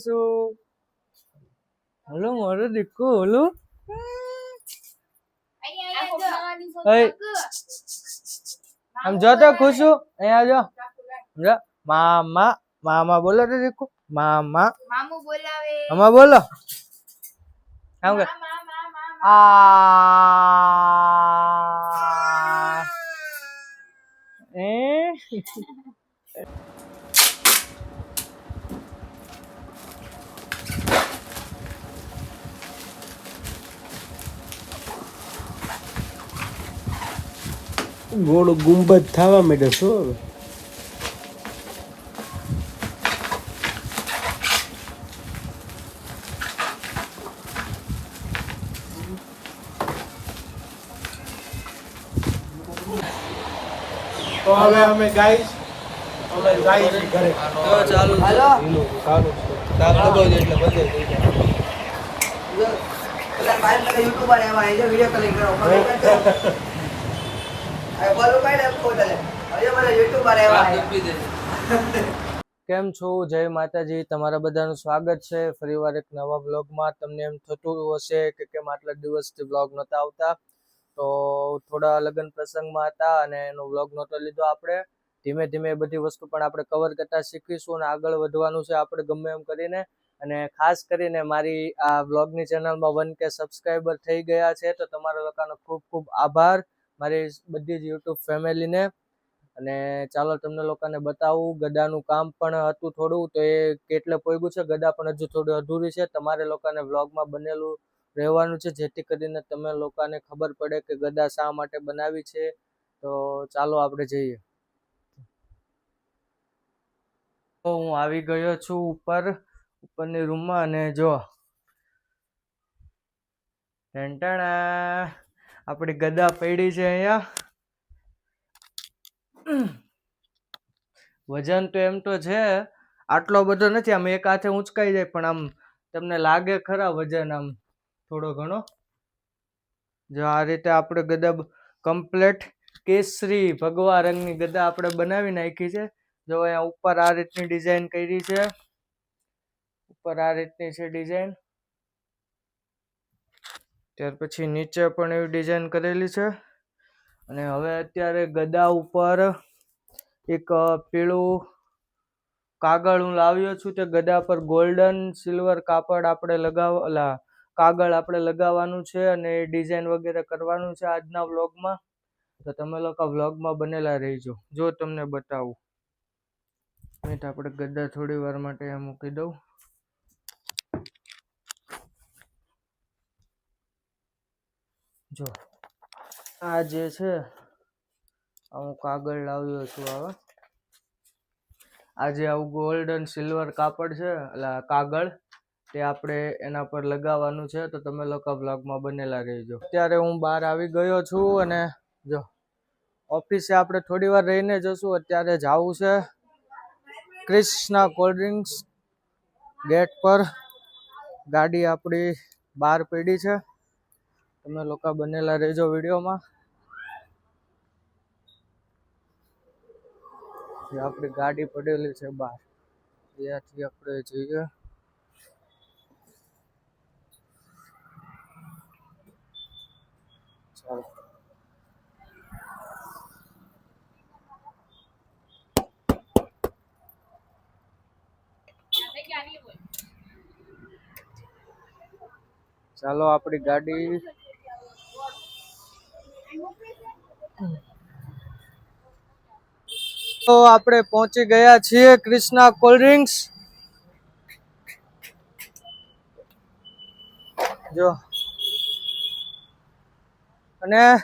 શું હલો મારો દીકરો હલો આમ જો તો ખુશ છું અહીંયા જો જો મામા મામા બોલો તો દીકરો મામા મામુ બોલાવે મામા બોલો આમ કે આ એ ગોળ ગુંબજ થવા માંડે શું હવે તો હવે અમે ગાઈસ ઘરે તો ચાલુ હાલો ચાલુ તાપ દબાવ દે એટલે બધે થઈ જાય પેલા ભાઈ મને યુટ્યુબર એમાં આવી વિડિયો કોલિંગ કરો આ બોલો કાઈ ને ફોટો લે હવે મને યુટ્યુબર એવા કેમ છો જય માતાજી તમારા બધાનું સ્વાગત છે ફરીવાર એક નવા બ્લોગમાં તમને એમ થતું હશે કે કેમ આટલા દિવસથી બ્લોગ નહોતા આવતા તો થોડા લગ્ન પ્રસંગમાં હતા અને એનો બ્લોગ નહોતો લીધો આપણે ધીમે ધીમે બધી વસ્તુ પણ આપણે કવર કરતા શીખીશું અને આગળ વધવાનું છે આપણે ગમે એમ કરીને અને ખાસ કરીને મારી આ બ્લોગની ચેનલમાં 1K સબસ્ક્રાઈબર થઈ ગયા છે તો તમારા લોકોનો ખૂબ ખૂબ આભાર મારી બધી જ યુટ્યુબ ફેમિલીને અને ચાલો તમને લોકોને બતાવું ગદાનું કામ પણ હતું થોડું તો એ કેટલે પોગ્યું છે ગદા પણ હજુ થોડી અધૂરી છે તમારે લોકોને વ્લોગમાં બનેલું રહેવાનું છે જેથી કરીને તમે લોકોને ખબર પડે કે ગદા શા માટે બનાવી છે તો ચાલો આપણે જઈએ તો હું આવી ગયો છું ઉપરની રૂમમાં અને જો ટેન્ટાણા આપણી ગદા પડી છે અહીંયા વજન તો એમ તો છે આટલો બધો નથી આમ એક હાથે ઊંચકાઈ જાય પણ આમ તમને લાગે ખરા વજન આમ થોડો ઘણો જો આ રીતે આપણે ગદા કમ્પ્લેટ કેસરી ભગવા રંગની ગદા આપણે બનાવી નાખી છે જો અહીંયા ઉપર આ રીતની ડિઝાઇન કરી છે ઉપર આ રીતની છે ડિઝાઇન ત્યાર પછી નીચે પણ એવી ડિઝાઇન કરેલી છે અને હવે અત્યારે ગદા ઉપર એક પીળું કાગળ હું લાવ્યો છું તે ગદા પર ગોલ્ડન સિલ્વર કાપડ આપણે કાગળ આપણે લગાવવાનું છે અને ડિઝાઇન વગેરે કરવાનું છે આજના વ્લોગમાં તો તમે લોકો વ્લોગમાં બનેલા રહીજો જો તમને બતાવું આપણે ગદા થોડી વાર માટે મૂકી દઉં જો આ જે છે હું કાગળ લાવ્યો છું હવે આજે આવું ગોલ્ડન સિલ્વર કાપડ છે એટલે કાગળ તે આપણે એના પર લગાવવાનું છે તો તમે લોકો બ્લોગમાં બનેલા રહેજો અત્યારે હું બહાર આવી ગયો છું અને જો ઓફિસે આપણે થોડી વાર રહીને જશું અત્યારે જવું છે ક્રિષ્ના કોલ્ડ ડ્રિંક્સ ગેટ પર ગાડી આપણી બહાર પડી છે તમે લોકો બનેલા રહેજો વિડીયોમાં આપણી ગાડી પડેલી છે બહાર ત્યાંથી આપણે જઈએ ચાલો ચાલો આપણી ગાડી તો આપણે પહોંચી ગયા છીએ ક્રિષ્ના કોલ્ડ ડ્રિંક્સ જો અને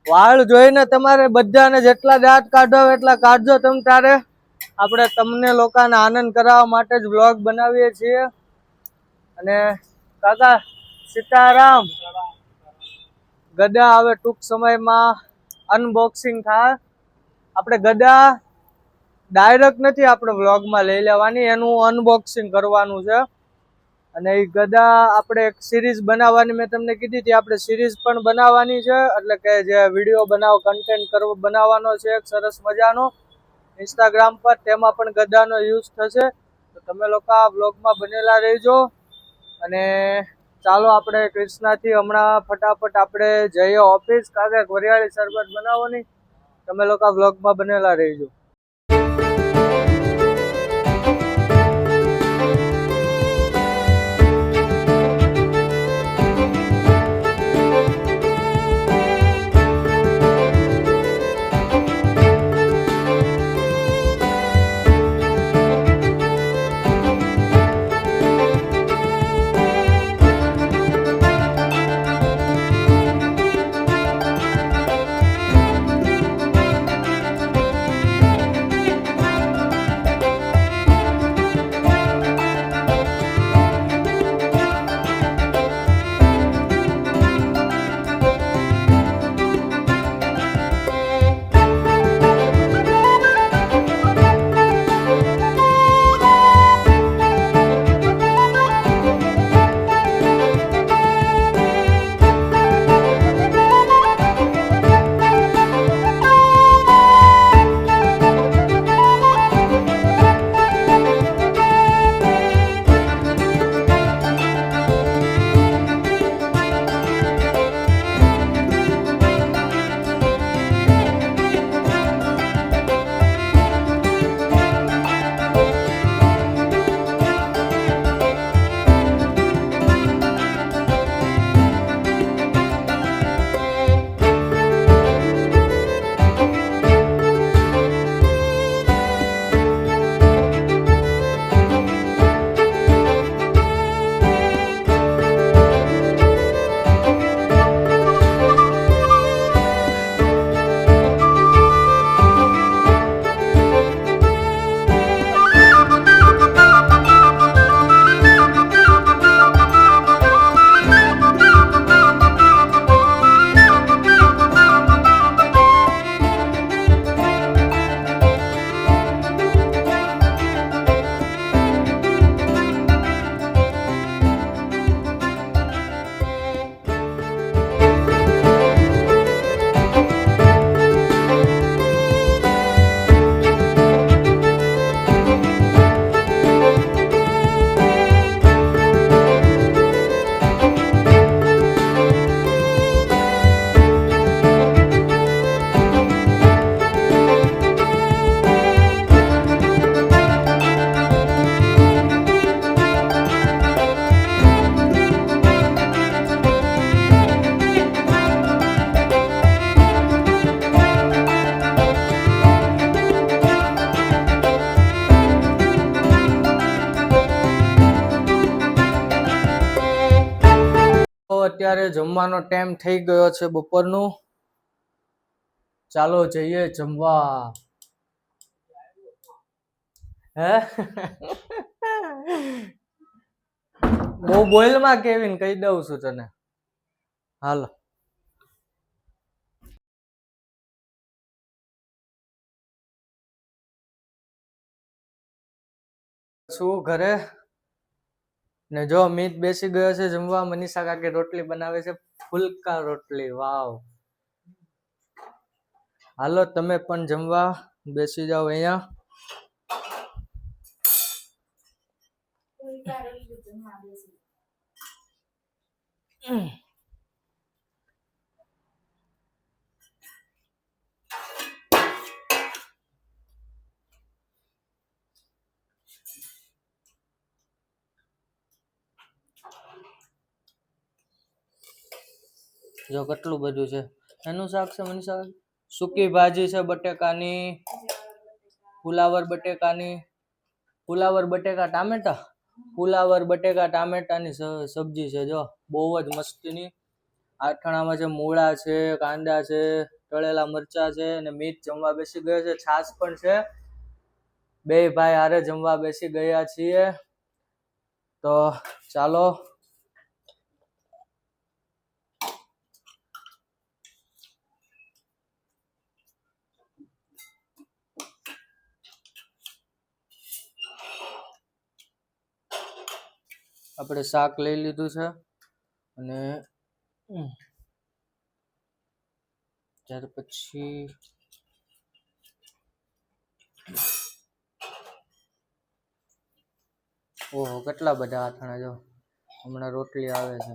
વાળ જોઈને તમારે બધાને જેટલા દાંત કાઢો એટલા કાઢજો તમ તારે આપણે તમને લોકોને આનંદ કરાવવા માટે જ વ્લોગ બનાવીએ છીએ અને કાકા સીતારામ ગદા હવે ટૂંક સમયમાં અનબોક્સિંગ થાય આપણે ગદા ડાયરેક્ટ નથી આપણે વ્લોગમાં લઈ લેવાની એનું અનબોક્સિંગ કરવાનું છે અને એ ગદા આપણે એક સિરીઝ બનાવવાની મેં તમને કીધી હતી આપણે સિરીઝ પણ બનાવવાની છે એટલે કે જે વિડીયો કન્ટેન્ટ બનાવવાનો છે એક સરસ મજાનો ઇન્સ્ટાગ્રામ પર તેમાં પણ ગદાનો યુઝ થશે તો તમે લોકો આ બ્લોગમાં બનેલા રહેજો અને ચાલો આપણે કૃષ્ણાથી હમણાં ફટાફટ આપણે જઈએ ઓફિસ, કારણ કે વરિયાળી શરબત બનાવવાની. તમે લોકો આ બ્લોગમાં બનેલા રહેજો. અત્યારે જમવાનો ટાઈમ થઈ ગયો છે બપોરનું. ચાલો જઈએ જમવા. હે બહુ બોલમાં કેવીન કહી દઉં છું તને. હાલો શું ઘરે ને જો અમિત બેસી ગયો છે જમવા. મનીષા કાકી રોટલી બનાવે છે, ફુલકા રોટલી. વાવ. હાલો તમે પણ જમવા બેસી જાઓ અહીંયા. જો કેટલું બધું છે. એનું શાક છે મનીષા? સૂકી ભાજી છે બટેકાની, ફુલાવર બટેકાની, ફુલાવર બટેકા ટામેટા, ફુલાવર બટેકા ટામેટાની સબ્જી છે. જો બહુ જ મસ્તીની. આઠણામાં છે મૂળા છે, કાંદા છે, તળેલા મરચા છે અને મીત જમવા બેસી ગયો છે. છાશ પણ છે. બે ભાઈ હારે જમવા બેસી ગયા છીએ. તો ચાલો આપણે શાક લઈ લીધું છે અને ત્યાર પછી ઓહો કેટલા બધા આથણા જો હમણાં રોટલી આવે છે.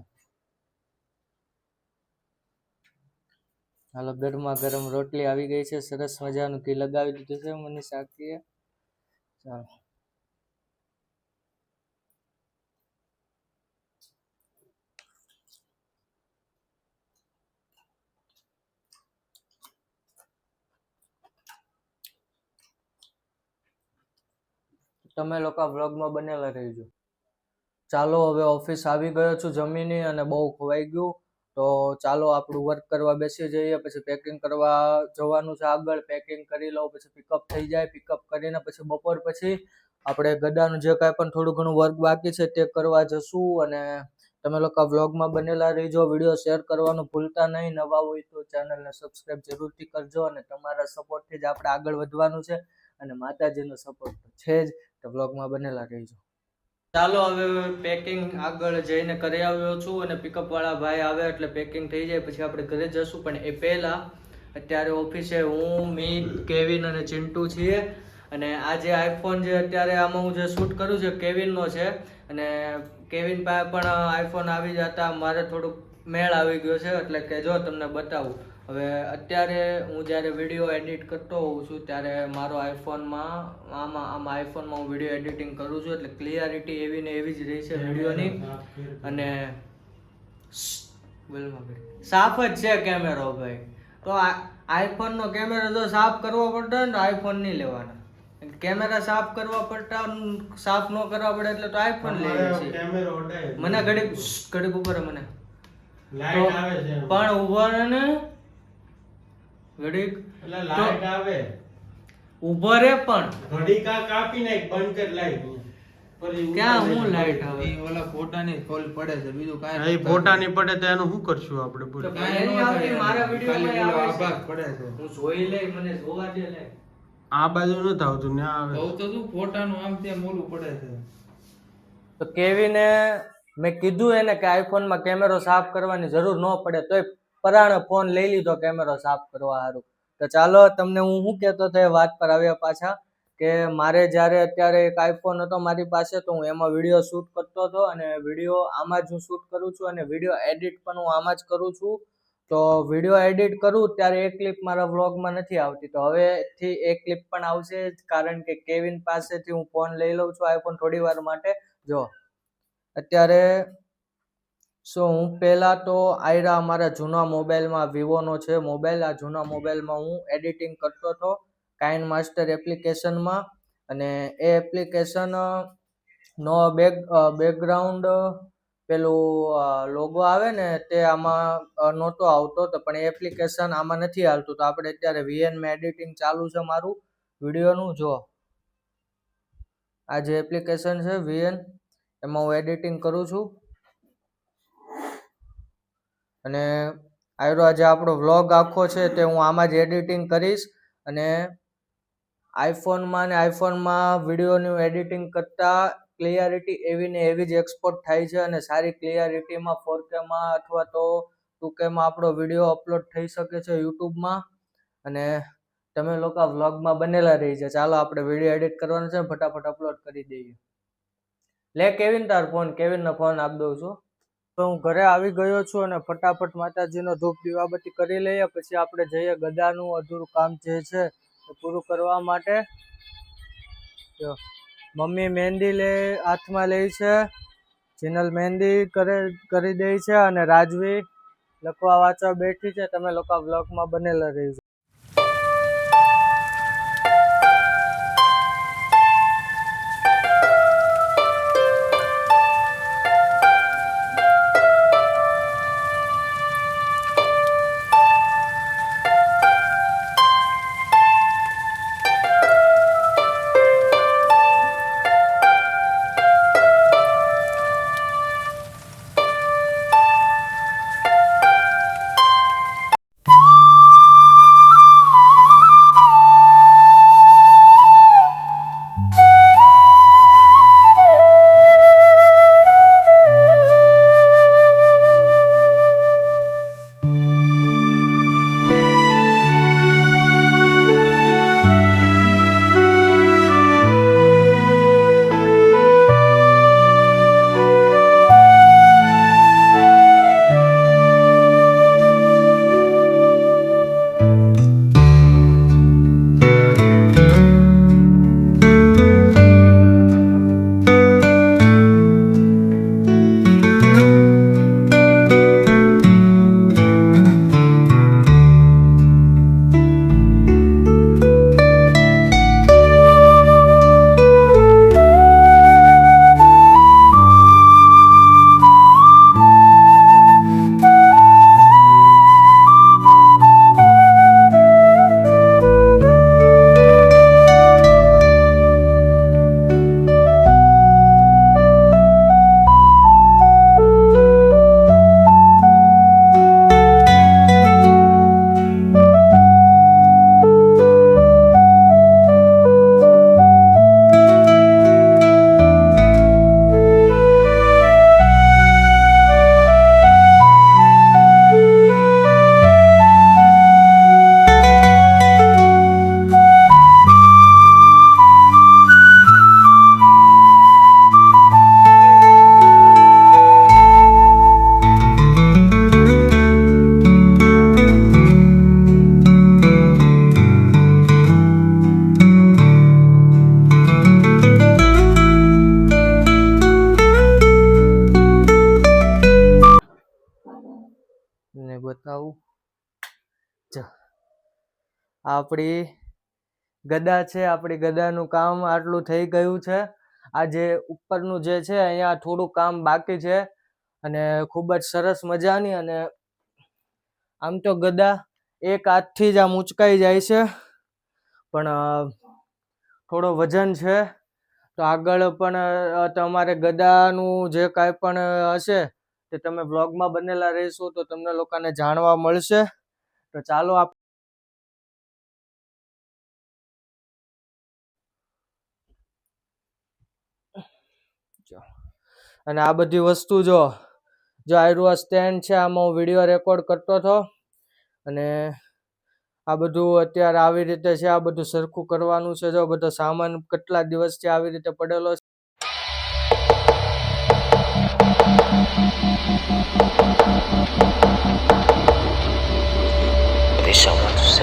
હાલો ગરમા ગરમ રોટલી આવી ગઈ છે, સરસ મજાનું ઘી લગાવી દીધું છે મને શાકીએ. ચાલો તમે લોકો વ્લોગમાં બનેલા રહેજો. ચાલો હવે ઓફિસ આવી ગયો છું જમીને અને બહુ ખવાઈ ગયું. તો ચાલો આપણું વર્ક કરવા બેસી જઈએ. પછી પેકિંગ કરવા જવાનું છે આગળ. પેકિંગ કરી લઉં પછી પિકઅપ થઈ જાય. પિકઅપ કરીને પછી બપોર પછી આપણે ગદાનું જે કાંઈ પણ થોડું ઘણું વર્ક બાકી છે તે કરવા જશું. અને તમે લોકો વ્લોગમાં બનેલા રહીજો. વિડીયો શેર કરવાનું ભૂલતા નહીં. નવા હોય તો ચેનલને સબસ્ક્રાઈબ જરૂરથી કરજો. અને તમારા સપોર્ટથી જ આપણે આગળ વધવાનું છે અને માતાજીનો સપોર્ટ છે જ. તો વ્લોગમાં બનેલા રહીજો. ચાલો હવે પેકિંગ આગળ જઈને કરી આવ્યો છું અને પિકઅપ વાળા ભાઈ આવે એટલે પેકિંગ થઈ જાય પછી આપણે ઘરે જશું. પણ એ પહેલા અત્યારે ઓફિસે હું, મીત, કેવિન અને ચિંટુ છીએ. અને આ જે આઈફોન જે અત્યારે આમાં હું જે શૂટ કરું છું કેવિનનો છે. અને કેવિન પાસે પણ આઈફોન આવી જતા મારે થોડુંક મેળ આવી ગયો છે એટલે કે જો તમને બતાવું. હવે અત્યારે હું જ્યારે વિડીયો એડિટ કરતો હોઉં છું ત્યારે મારો આઈફોનમાં આમાં આઈફોનમાં હું વિડીયો એડિટિંગ કરું છું એટલે ક્લિયરિટી એવી ને એવી જ રહી છે વિડીયોની. અને સાફ જ છે કેમેરો ભાઈ. તો આઈફોનનો કેમેરો જો સાફ કરવો પડતો ને તો આઈફોન નહીં લેવાના. કેમેરા સાફ કરવા પડતા સાફ ન કરવા પડે એટલે તો આઈફોન લેવી છે. મને ઘડીક ઉપર મને પણ ઉભો ને ઘડીક લાઈટ આવે ઉભો રે પણ ઘડીક કાપી નાખ બંધ કર લાઈટ. ક્યાં હું લાઈટ આવે ઓલા ફોટાની ફોલ પડે છે બીજું કાંઈ નહીં. ફોટાની પડે તો એનું શું કરશું આપણે? તો કાંઈ નહીં આવતી મારા વિડિયોમાં આવે છે. પડે છે હું જોઈ લઈ મને જોવા દે લે. આ બાજુ નથી આવતું ને આવે તો તું ફોટાનું આમ તેમ મોલું પડે છે. તો કેવીને મેં કીધું એને કે આઈફોનમાં કેમેરો સાફ કરવાની જરૂર ન પડે તોય પરાણે ફોન લઈ લીધો કેમેરો સાફ કરવા સારું. તો ચાલો તમને હું શું કહેતો હતો એ વાત પર આવ્યા પાછા કે મારે જ્યારે અત્યારે એક આઈફોન હતો મારી પાસે તો હું એમાં વિડીયો શૂટ કરતો હતો. અને વિડીયો આમાં જ હું શૂટ કરું છું અને વિડીયો એડિટ પણ હું આમાં જ કરું છું. તો વિડીયો એડિટ કરું ત્યારે એક ક્લિપ મારા વ્લોગમાં નથી આવતી. તો હવેથી એક ક્લિપ પણ આવશે કારણ કે કેવિન પાસેથી હું ફોન લઈ લઉં છું આઈફોન થોડી વાર માટે. જો અત્યારે હું પહેલા તો આયરા અમારા જૂના મોબાઈલમાં વિવોનો છે મોબાઈલ. આ જૂના મોબાઈલમાં હું એડિટિંગ કરતો હતો કાઇન માસ્ટર એપ્લિકેશનમાં. અને એ એપ્લિકેશન નો બેકગ્રાઉન્ડ પેલું લોગો આવે ને તે આમાં નહોતો આવતો. તો પણ એ એપ્લિકેશન આમાં નથી હાલતું. તો આપણે અત્યારે વીએનમાં એડિટિંગ ચાલુ છે મારું વિડીયોનું. જો આ જે એપ્લિકેશન છે વીએન એમાં હું એડિટિંગ કરું છું. અને આયરો આજે આપણો વ્લોગ આખો છે તે હું આમાં જ એડિટિંગ કરીશ. અને આઈફોનમાં વિડીયોનું એડિટિંગ કરતા ક્લિયરિટી એવી ને એવી જ એક્સપોર્ટ થાય છે. અને સારી ક્લિયરિટીમાં 4Kમાં અથવા તો 2Kમાં આપણો વિડીયો અપલોડ થઈ શકે છે યુટ્યુબમાં. અને તમે લોકો વ્લોગમાં બનેલા રહી છે. ચાલો આપણે વિડીયો એડિટ કરવાનો છે ફટાફટ અપલોડ કરી દઈએ. લે કેવિન તાર ફોન. કેવિનનો ફોન આપી દઉં છું. તો હું ઘરે આવી ગયો છું અને ફટાફટ માતાજીનો ધૂપ દીવાબત્તી કરી લઈએ પછી આપણે જઈએ ગદાનું અધૂરું કામ જે છે એ પૂરું કરવા માટે. જો મમ્મી મહેંદી હાથમાં લે છે. જીનલ મહેંદી કરી દે છે અને રાજવી લખવા વાંચવા બેઠી છે. તમે લોકો વ્લોગમાં બનેલા રહીજો. બતાવું. જો આપણી ગદા છે, આપણી ગદાનું કામ આટલું થઈ ગયું છે. આ જે ઉપરનું જે છે અહીંયા થોડું કામ બાકી છે અને ખૂબ જ સરસ મજાની. અને આમ તો ગદા એક હાથથી જ આમ ઉંચકાઈ જાય છે, પણ થોડો વજન છે. તો આગળ પણ તમારે ગદાનું જે કાંઈ પણ હશે તે તમે બ્લોગમાં બનેલા રહેશો તો તમને લોકોને જાણવા મળશે. તો ચાલો અને આ બધી વસ્તુ જો આયરું સ્ટેન્ડ છે, આમાં હું વિડીયો રેકોર્ડ કરતો હતો અને આ બધું અત્યારે આવી રીતે છે. આ બધું સરખું કરવાનું છે. જો બધો સામાન કેટલા દિવસથી આવી રીતે પડેલો છે.